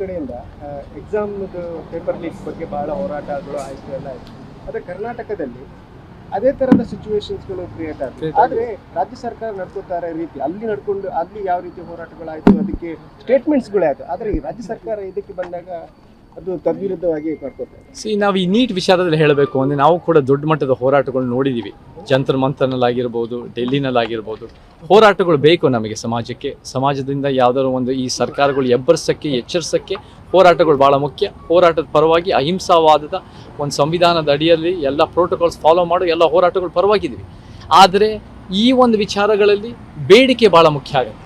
ಕಡೆಯಿಂದ ಎಕ್ಸಾಮ್ದು paper leak ಬಗ್ಗೆ ಬಹಳ ಹೋರಾಟಗಳು ಆಯಿತು ಎಲ್ಲ ಆಯಿತು. ಆದರೆ ಕರ್ನಾಟಕದಲ್ಲಿ ಅದೇ ಥರದ ಸಿಚುವೇಶನ್ಸ್ಗಳು ಕ್ರಿಯೇಟ್ ಆಗ್ತದೆ. ಆದರೆ ರಾಜ್ಯ ಸರ್ಕಾರ ನಡ್ಕೋತಾರೆ ರೀತಿ ಅಲ್ಲಿ ಯಾವ ರೀತಿ ಹೋರಾಟಗಳಾಯಿತು, ಅದಕ್ಕೆ ಸ್ಟೇಟ್ಮೆಂಟ್ಸ್ಗಳಾಯಿತು. ಆದರೆ ಈ ರಾಜ್ಯ ಸರ್ಕಾರ ಇದಕ್ಕೆ ಬಂದಾಗ ಅದು ತದ್ವಿರುದ್ಧವಾಗಿ ಮಾಡ್ಕೋತಾರೆ. ನಾವು ಈ ನೀಟ್ ವಿಚಾರದಲ್ಲಿ ಹೇಳಬೇಕು ಅಂದರೆ ನಾವು ಕೂಡ ದೊಡ್ಡ ಮಟ್ಟದ ಹೋರಾಟಗಳು ನೋಡಿದ್ದೀವಿ. ಜಂತರ್ ಮಂತರ್ನಲ್ಲಾಗಿರ್ಬೋದು, ಡೆಲ್ಲಿನಲ್ಲಾಗಿರ್ಬೋದು. ಹೋರಾಟಗಳು ಬೇಕು ನಮಗೆ ಸಮಾಜದಿಂದ ಯಾವುದಾದ್ರು ಒಂದು ಈ ಸರ್ಕಾರಗಳು ಎಚ್ಚರಿಸೋಕ್ಕೆ ಹೋರಾಟಗಳು ಭಾಳ ಮುಖ್ಯ. ಹೋರಾಟದ ಪರವಾಗಿ ಅಹಿಂಸಾವಾದದ ಒಂದು ಸಂವಿಧಾನದ ಅಡಿಯಲ್ಲಿ ಎಲ್ಲ ಪ್ರೋಟೋಕಾಲ್ಸ್ ಫಾಲೋ ಮಾಡೋ ಎಲ್ಲ ಹೋರಾಟಗಳು ಪರವಾಗಿದ್ದೀವಿ. ಆದರೆ ಈ ಒಂದು ವಿಚಾರಗಳಲ್ಲಿ ಬೇಡಿಕೆ ಭಾಳ ಮುಖ್ಯ ಆಗುತ್ತೆ.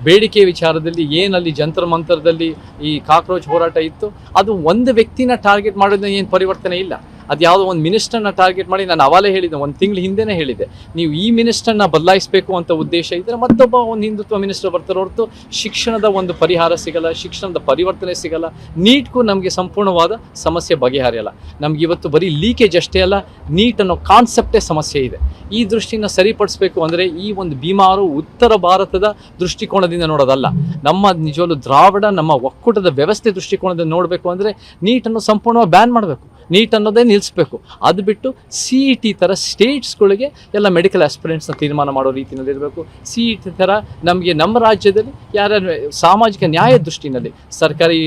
ಬೇಡಿಕೆ ವಿಚಾರದಲ್ಲಿ ಏನಲ್ಲಿ ಜಂತರ್ ಮಂತರದಲ್ಲಿ ಈ ಕಾಕ್ರೋಚ್ ಹೋರಾಟ ಇತ್ತು, ಅದು ಒಂದು ವ್ಯಕ್ತಿನ ಟಾರ್ಗೆಟ್ ಮಾಡೋದನ್ನ ಏನು ಪರಿವರ್ತನೆ ಇಲ್ಲ. ಅದು ಯಾವುದೋ ಒಂದು ಮಿನಿಸ್ಟರ್ನ ಟಾರ್ಗೆಟ್ ಮಾಡಿ ನಾನು ಅವಾಲೇ ಹೇಳಿದ್ದೆ, ಒಂದು ತಿಂಗಳ ಹಿಂದೆನೇ ಹೇಳಿದ್ದೆ, ನೀವು ಈ ಮಿನಿಸ್ಟರ್ನ ಬದಲಾಯಿಸಬೇಕು ಅಂತ ಉದ್ದೇಶ ಇದ್ದರೆ ಮತ್ತೊಬ್ಬ ಒಂದು ಹಿಂದುತ್ವ ಮಿನಿಸ್ಟರ್ ಬರ್ತಾರೆ ಹೊರತು ಶಿಕ್ಷಣದ ಒಂದು ಪರಿಹಾರ ಸಿಗಲ್ಲ, ಶಿಕ್ಷಣದ ಪರಿವರ್ತನೆ ಸಿಗಲ್ಲ. ನೀಟ್ಗೂ ನಮಗೆ ಸಂಪೂರ್ಣವಾದ ಸಮಸ್ಯೆ ಬಗೆಹರಿಯಲ್ಲ. ನಮ್ಗೆ ಇವತ್ತು ಬರೀ ಲೀಕೇಜ್ ಅಷ್ಟೇ ಅಲ್ಲ, ನೀಟ್ ಅನ್ನೋ ಕಾನ್ಸೆಪ್ಟೇ ಸಮಸ್ಯೆ ಇದೆ. ಈ ದೃಷ್ಟಿನ ಸರಿಪಡಿಸಬೇಕು ಅಂದರೆ ಈ ಒಂದು ಬಿಮಾರು ಉತ್ತರ ಭಾರತದ ದೃಷ್ಟಿಕೋನದಿಂದ ನೋಡೋದಲ್ಲ, ನಮ್ಮ ನಿಜವಾಗ್ಲೂ ದ್ರಾವಿಡ ನಮ್ಮ ಒಕ್ಕೂಟದ ವ್ಯವಸ್ಥೆ ದೃಷ್ಟಿಕೋನದಿಂದ ನೋಡಬೇಕು ಅಂದರೆ ನೀಟನ್ನು ಸಂಪೂರ್ಣವಾಗಿ ಬ್ಯಾನ್ ಮಾಡಬೇಕು, ನೀಟ್ ಅನ್ನೋದೇ ನಿಲ್ಲಿಸಬೇಕು. ಅದು ಬಿಟ್ಟು CET ಥರ ಸ್ಟೇಟ್ಸ್ಗಳಿಗೆ ಎಲ್ಲ ಮೆಡಿಕಲ್ ಆಸ್ಪಿರೆಂಟ್ಸ್ನ ತೀರ್ಮಾನ ಮಾಡೋ ರೀತಿಯಲ್ಲಿ ಇರಬೇಕು. CET ಥರ ನಮಗೆ ನಮ್ಮ ರಾಜ್ಯದಲ್ಲಿ ಯಾರ್ಯಾರು ಸಾಮಾಜಿಕ ನ್ಯಾಯ ದೃಷ್ಟಿನಲ್ಲಿ ಸರ್ಕಾರಿ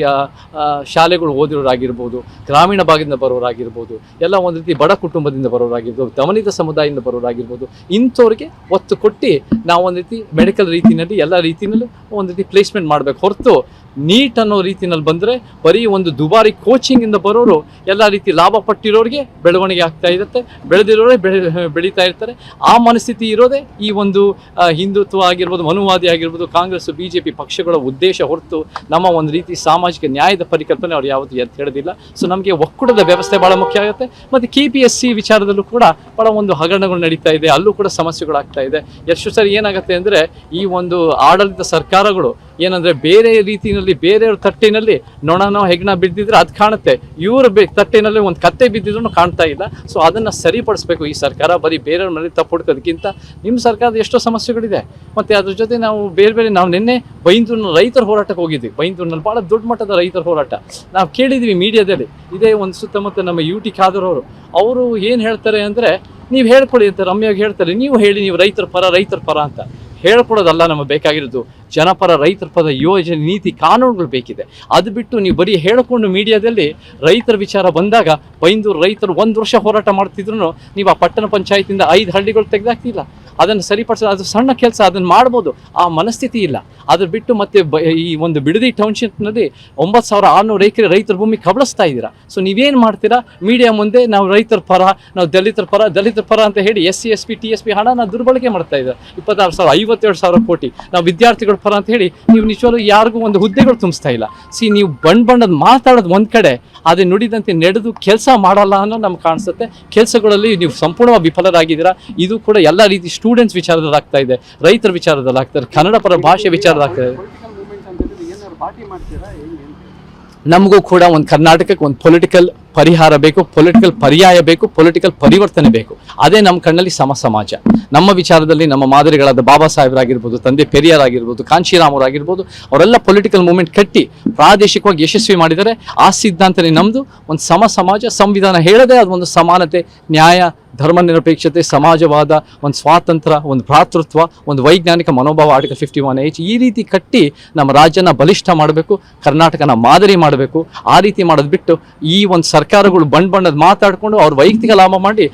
ಶಾಲೆಗಳು ಓದಿರೋರಾಗಿರ್ಬೋದು, ಗ್ರಾಮೀಣ ಭಾಗದಿಂದ ಬರೋರಾಗಿರ್ಬೋದು, ಎಲ್ಲ ಒಂದು ರೀತಿ ಬಡ ಕುಟುಂಬದಿಂದ ಬರೋರಾಗಿರ್ಬೋದು, ದಮನಿತ ಸಮುದಾಯದಿಂದ ಬರೋರಾಗಿರ್ಬೋದು, ಇಂಥವ್ರಿಗೆ ಒತ್ತು ಕೊಟ್ಟು ನಾವು ಒಂದು ರೀತಿ ಮೆಡಿಕಲ್ ರೀತಿಯಲ್ಲಿ ಎಲ್ಲ ರೀತಿಯಲ್ಲೂ ಒಂದು ರೀತಿ ಪ್ಲೇಸ್ಮೆಂಟ್ ಮಾಡಬೇಕು. ಹೊರತು ನೀಟ್ ಅನ್ನೋ ರೀತಿಯಲ್ಲಿ ಬಂದರೆ ಬರೀ ಒಂದು ದುಬಾರಿ ಕೋಚಿಂಗಿಂದ ಬರೋರು ಎಲ್ಲ ರೀತಿ ಲಾಭ ಪಟ್ಟಿರೋರಿಗೆ ಬೆಳವಣಿಗೆ ಆಗ್ತಾ ಇರುತ್ತೆ, ಬೆಳೆದಿರೋರೇ ಬೆಳೀತಾ ಇರ್ತಾರೆ. ಆ ಮನಸ್ಥಿತಿ ಇರೋದೇ ಈ ಒಂದು ಹಿಂದುತ್ವ ಆಗಿರ್ಬೋದು, ಮನುವಾದಿ ಆಗಿರ್ಬೋದು, ಕಾಂಗ್ರೆಸ್ BJP ಪಕ್ಷಗಳ ಉದ್ದೇಶ ಹೊರತು ನಮ್ಮ ಒಂದು ರೀತಿ ಸಾಮಾಜಿಕ ನ್ಯಾಯದ ಪರಿಕಲ್ಪನೆ ಅವ್ರು ಯಾವತ್ತೂ ಎದ್ದು ಹಿಡಿದಿಲ್ಲ. ಸೊ ನಮಗೆ ಒಕ್ಕೂಟದ ವ್ಯವಸ್ಥೆ ಭಾಳ ಮುಖ್ಯ ಆಗುತ್ತೆ. ಮತ್ತು KPSC ವಿಚಾರದಲ್ಲೂ ಕೂಡ ಭಾಳ ಒಂದು ಹಗರಣಗಳು ನಡೀತಾ ಇದೆ, ಅಲ್ಲೂ ಕೂಡ ಸಮಸ್ಯೆಗಳಾಗ್ತಾ ಇದೆ. ಎಷ್ಟು ಸರಿ ಏನಾಗುತ್ತೆ ಅಂದರೆ ಈ ಒಂದು ಆಡಳಿತ ಸರ್ಕಾರಗಳು ಏನಂದರೆ ಬೇರೆ ರೀತಿಯಲ್ಲಿ ಬೇರೆಯವ್ರ ತಟ್ಟೆನಲ್ಲಿ ನೊಣನೋ ಹೆಗ್ಣ ಬಿದ್ದಿದ್ರೆ ಅದು ಕಾಣುತ್ತೆ, ಇವ್ರ ತಟ್ಟೆನಲ್ಲಿ ಒಂದು ಕತ್ತೆ ಬಿದ್ದಿದ್ರು ಕಾಣ್ತಾ ಇಲ್ಲ. ಸೊ ಅದನ್ನು ಸರಿಪಡಿಸ್ಬೇಕು ಈ ಸರ್ಕಾರ. ಬರೀ ಬೇರೆಯವ್ರ ಮೇಲೆ ತಪ್ಪು ಹುಡುಕೋದಕ್ಕಿಂತ ನಿಮ್ಮ ಸರ್ಕಾರದ ಎಷ್ಟೋ ಸಮಸ್ಯೆಗಳಿದೆ. ಮತ್ತು ಅದ್ರ ಜೊತೆ ನಾವು ಬೇರೆ ನಾವು ನಿನ್ನೆ ಬೈಂದೂರಿನ ರೈತರ ಹೋರಾಟಕ್ಕೆ ಹೋಗಿದ್ವಿ. ಬೈಂದೂರಿನಲ್ಲಿ ಭಾಳ ದೊಡ್ಡ ಮಟ್ಟದ ರೈತರ ಹೋರಾಟ ನಾವು ಕೇಳಿದ್ವಿ ಮೀಡಿಯಾದಲ್ಲಿ. ಇದೇ ಒಂದು ಸುತ್ತಮುತ್ತ ನಮ್ಮ UT ಖಾದರ್ ಅವರು ಏನು ಹೇಳ್ತಾರೆ ಅಂದರೆ, ನೀವು ಹೇಳ್ಕೊಳ್ಳಿ ಅಂತ ರಮ್ಯಾಗಿ ಹೇಳ್ತಾರೆ, ನೀವು ಹೇಳಿ ನೀವು ರೈತರ ಪರ ಅಂತ ಹೇಳ್ಕೊಡೋದಲ್ಲ ನಮಗೆ ಬೇಕಾಗಿರೋದು. ಜನಪರ ರೈತರ ಪದ ಯೋಜನೆ, ನೀತಿ, ಕಾನೂನುಗಳು ಬೇಕಿದೆ. ಅದು ಬಿಟ್ಟು ನೀವು ಬರೀ ಹೇಳಿಕೊಂಡು ಮೀಡಿಯಾದಲ್ಲಿ ರೈತರ ವಿಚಾರ ಬಂದಾಗ ಬೈಂದೂರು ರೈತರು 1 ವರ್ಷ ಹೋರಾಟ ಮಾಡ್ತಿದ್ರು ನೀವು ಆ ಪಟ್ಟಣ ಪಂಚಾಯತಿಂದ 5 ಹಳ್ಳಿಗಳು ತೆಗೆದಾಕ್ತಿಲ್ಲ. ಅದನ್ನು ಸರಿಪಡಿಸೋದು ಅದು ಸಣ್ಣ ಕೆಲಸ, ಅದನ್ನು ಮಾಡ್ಬೋದು. ಆ ಮನಸ್ಥಿತಿ ಇಲ್ಲ. ಅದ್ರ ಬಿಟ್ಟು ಮತ್ತೆ ಈ ಒಂದು ಬಿಡದಿ ಟೌನ್ಶಿಪ್ನಲ್ಲಿ 9,600 ಎಕರೆ ರೈತರ ಭೂಮಿ ಕಬಳಿಸ್ತಾ ಇದ್ದೀರಾ. ಸೊ ನೀವೇನು ಮಾಡ್ತೀರಾ? ಮೀಡಿಯಾ ಮುಂದೆ ನಾವು ರೈತರ ಪರ, ನಾವು ದಲಿತರ ಪರ ಅಂತ ಹೇಳಿ SC ST TSP ಹಣ ನಾವು ದುರ್ಬಳಕೆ ಮಾಡ್ತಾ ಇದ್ದಾರೆ. 26,000 52,000 ಕೋಟಿ ನಾವು ವಿದ್ಯಾರ್ಥಿಗಳ ಪರ ಅಂತ ಹೇಳಿ ನೀವು ನಿಜವಾಗ್ಲೂ ಯಾರಿಗೂ ಒಂದು ಹುದ್ದೆಗಳು ತುಂಬಿಸ್ತಾ ಇಲ್ಲ. ನೀವು ಬಣ್ಣದ ಮಾತಾಡೋದು ಒಂದು ಕಡೆ, ಅದೇ ನುಡಿದಂತೆ ನಡೆದು ಕೆಲಸ ಮಾಡಲ್ಲ ಅನ್ನೋ ನಮ್ಗೆ ಕಾಣಿಸುತ್ತೆ. ಕೆಲಸಗಳಲ್ಲಿ ನೀವು ಸಂಪೂರ್ಣವಾಗಿ ವಿಫಲರಾಗಿದ್ದೀರಾ. ಇದು ಕೂಡ ಎಲ್ಲ ರೀತಿ ಸ್ಟೂಡೆಂಟ್ಸ್ ವಿಚಾರದಲ್ಲಿ ಆಗ್ತಾ ಇದೆ, ರೈತರ ವಿಚಾರದಲ್ಲಿ ಆಗ್ತಾರೆ, ಕನ್ನಡ ಪರ ಭಾಷೆ ವಿಚಾರದಲ್ಲಿ ಆಗ್ತಾ ಇದೆ. ನಮಗೂ ಕೂಡ ಒಂದು ಕರ್ನಾಟಕಕ್ಕೆ ಒಂದು ಪೊಲಿಟಿಕಲ್ ಪರಿಹಾರ ಬೇಕು, ಪೊಲಿಟಿಕಲ್ ಪರ್ಯಾಯ ಬೇಕು, ಪೊಲಿಟಿಕಲ್ ಪರಿವರ್ತನೆ ಬೇಕು. ಅದೇ ನಮ್ಮ ಕಣ್ಣಲ್ಲಿ ಸಮಾಜ. ನಮ್ಮ ವಿಚಾರದಲ್ಲಿ ನಮ್ಮ ಮಾದರಿಗಳಾದ ಬಾಬಾ ಸಾಹೇಬರಾಗಿರ್ಬೋದು, ತಂದೆ ಪೆರಿಯಾರ್ ಆಗಿರ್ಬೋದು, ಕಾಂಶಿರಾಮರಾಗಿರ್ಬೋದು, ಅವರೆಲ್ಲ ಪೊಲಿಟಿಕಲ್ ಮೂವ್ಮೆಂಟ್ ಕಟ್ಟಿ ಪ್ರಾದೇಶಿಕವಾಗಿ ಯಶಸ್ವಿ ಮಾಡಿದ್ದಾರೆ. ಆ ಸಿದ್ಧಾಂತನೇ ನಮ್ಮದು. ಒಂದು ಸಮಾಜ, ಸಂವಿಧಾನ ಹೇಳದೆ ಅದು ಒಂದು ಸಮಾನತೆ, ನ್ಯಾಯ, ಧರ್ಮ ನಿರಪೇಕ್ಷತೆ, ಸಮಾಜವಾದ, ಒಂದು ಸ್ವಾತಂತ್ರ್ಯ, ಒಂದು ಭ್ರಾತೃತ್ವ, ಒಂದು ವೈಜ್ಞಾನಿಕ ಮನೋಭಾವ, ಆರ್ಟಿಕಲ್ 51H ಈ ರೀತಿ ಕಟ್ಟಿ ನಮ್ಮ ರಾಜ್ಯನ ಬಲಿಷ್ಠ ಮಾಡಬೇಕು, ಕರ್ನಾಟಕನ ಮಾದರಿ ಮಾಡಬೇಕು. ಆ ರೀತಿ ಮಾಡೋದು ಬಿಟ್ಟು ಈ ಒಂದು ಸರ್ಕಾರಗಳು ಬಣ್ಣದ ಮಾತಾಡಿಕೊಂಡು ಅವ್ರ ವೈಯಕ್ತಿಕ ಲಾಭ ಮಾಡಿ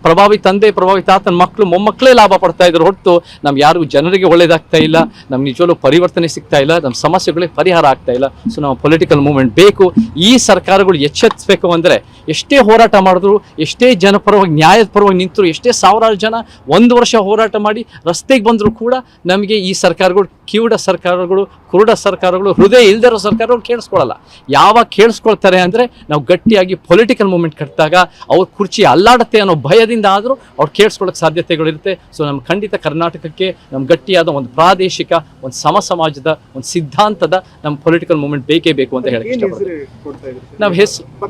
ಪ್ರಭಾವಿ ತಂದೆ, ಪ್ರಭಾವಿ ತಾತನ ಮಕ್ಕಳು, ಮೊಮ್ಮಕ್ಕಳೇ ಲಾಭ ಪಡ್ತಾ ಇದ್ರು ಹೊರತು ನಮ್ಗೆ ಯಾರಿಗೂ ಜನರಿಗೆ ಒಳ್ಳೇದಾಗ್ತಾ ಇಲ್ಲ, ನಮ್ಗೆ ನಿಜವಲ್ಲೂ ಪರಿವರ್ತನೆ ಸಿಗ್ತಾ ಇಲ್ಲ, ನಮ್ಮ ಸಮಸ್ಯೆಗಳಿಗೆ ಪರಿಹಾರ ಆಗ್ತಾ ಇಲ್ಲ. ಸೊ ನಾವು ಪೊಲಿಟಿಕಲ್ ಮೂವ್ಮೆಂಟ್ ಬೇಕು. ಈ ಸರ್ಕಾರಗಳು ಎಚ್ಚೆತ್ತಬೇಕು ಅಂದರೆ ಎಷ್ಟೇ ಹೋರಾಟ ಮಾಡಿದ್ರು, ಎಷ್ಟೇ ಜನಪರವಾಗಿ ನ್ಯಾಯದ ಪರವಾಗಿ ನಿಂತರು, ಎಷ್ಟೇ ಸಾವಿರಾರು ಜನ 1 ವರ್ಷ ಹೋರಾಟ ಮಾಡಿ ರಸ್ತೆಗೆ ಬಂದರೂ ಕೂಡ ನಮಗೆ ಈ ಸರ್ಕಾರಗಳು ಕಿವುಡ ಸರ್ಕಾರಗಳು, ಕುರುಡ ಸರ್ಕಾರಗಳು, ಹೃದಯ ಇಲ್ದಿರೋ ಸರ್ಕಾರಗಳು ಕೇಳಿಸ್ಕೊಳ್ಳಲ್ಲ. ಯಾವಾಗ ಕೇಳಿಸ್ಕೊಳ್ತಾರೆ ಅಂದರೆ ನಾವು ಗಟ್ಟಿಯಾಗಿ ಹೋಗಿ ಪೊಲಿಟಿಕಲ್ ಮೂವ್ಮೆಂಟ್ ಕಟ್ಟಿದಾಗ ಅವ್ರ ಕುರ್ಚಿ ಅಲ್ಲಾಡತ್ತೆ ಅನ್ನೋ ಭಯದಿಂದ ಆದರೂ ಅವ್ರು ಕೇಳಿಸ್ಕೊಳ್ಳೋಕೆ ಸಾಧ್ಯತೆಗಳಿರುತ್ತೆ. ಸೊ ನಮ್ಮ ಖಂಡಿತ ಕರ್ನಾಟಕಕ್ಕೆ ನಮ್ಮ ಗಟ್ಟಿಯಾದ ಒಂದು ಪ್ರಾದೇಶಿಕ ಒಂದು ಸಮಾಜದ ಒಂದು ಸಿದ್ಧಾಂತದ ನಮ್ಮ ಪೊಲಿಟಿಕಲ್ ಮೂವ್ಮೆಂಟ್ ಬೇಕೇ ಬೇಕು ಅಂತ ಹೇಳಕ್ಕೆ ಏನ್ ಇಷ್ಟಪಡ್ತೀನಿ. ಹೆಸರು ಕೊಡ್ತಾ ಇದ್ದೀರಿ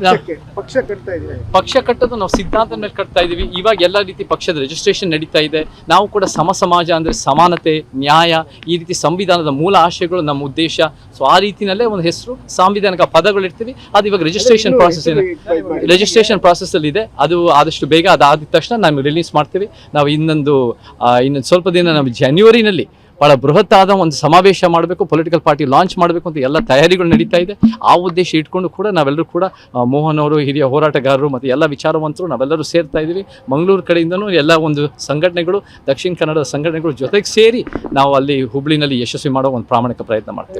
ನಾವು ಪಕ್ಷ ಕಟ್ತಾ ಇದ್ದೀರಿ? ಪಕ್ಷ ಕಟ್ಟೋದು ನಾವು ಸಿದ್ಧಾಂತದ ಮೇಲೆ ಕಟ್ತಾ ಇದ್ದೀವಿ. ಇವಾಗ ಎಲ್ಲ ರೀತಿ ಪಕ್ಷದ ರಿಜಿಸ್ಟ್ರೇಷನ್ ನಡೀತಾ ಇದೆ. ನಾವು ಕೂಡ ಸಮಾಜ ಅಂದರೆ ಸಮಾನತೆ, ನ್ಯಾಯ, ಈ ರೀತಿ ಸಂವಿಧಾನದ ಮೂಲ ಆಶಯಗಳು ನಮ್ಮ ಉದ್ದೇಶ. ಸೊ ಆ ರೀತಿಯಲ್ಲೇ ಒಂದು ಹೆಸರು ಸಾಂವಿಧಾನಿಕ ಪದಗಳು ಇರ್ತೀವಿ. ಅದು ಇವಾಗ ರಿಜಿಸ್ಟ್ರೇಷನ್ ಪ್ರಾಸೆಸ್ ಇದೆ, ರಿಜಿಸ್ಟ್ರೇಷನ್ ಪ್ರಾಸೆಸ್ ಅಲ್ಲಿ ಇದೆ. ಅದು ಆದಷ್ಟು ಬೇಗ ಅದಾದ ತಕ್ಷಣ ನಾವು ರಿಲೀಸ್ ಮಾಡ್ತೀವಿ. ನಾವು ಇನ್ನೊಂದು ಸ್ವಲ್ಪ ದಿನ ನಾವು ಜನವರಿನಲ್ಲಿ ಭಾಳ ಬೃಹತ್ ಆದ ಒಂದು ಸಮಾವೇಶ ಮಾಡಬೇಕು, ಪೊಲಿಟಿಕಲ್ ಪಾರ್ಟಿ ಲಾಂಚ್ ಮಾಡಬೇಕು ಅಂತ ಎಲ್ಲ ತಯಾರಿಗಳು ನಡೀತಾ ಇದೆ. ಆ ಉದ್ದೇಶ ಇಟ್ಕೊಂಡು ಕೂಡ ನಾವೆಲ್ಲರೂ ಕೂಡ ಮೋಹನ್ ಅವರು, ಹಿರಿಯ ಹೋರಾಟಗಾರರು ಮತ್ತು ಎಲ್ಲ ವಿಚಾರವಂತರು ನಾವೆಲ್ಲರೂ ಸೇರ್ತಾ ಇದ್ದೀವಿ. ಮಂಗಳೂರು ಕಡೆಯಿಂದನೂ ಎಲ್ಲ ಒಂದು ಸಂಘಟನೆಗಳು, ದಕ್ಷಿಣ ಕನ್ನಡದ ಸಂಘಟನೆಗಳು ಜೊತೆಗೆ ಸೇರಿ ನಾವು ಅಲ್ಲಿ ಹುಬ್ಳಿನಲ್ಲಿ ಯಶಸ್ವಿ ಮಾಡೋ ಒಂದು ಪ್ರಾಮಾಣಿಕ ಪ್ರಯತ್ನ ಮಾಡ್ತೀವಿ.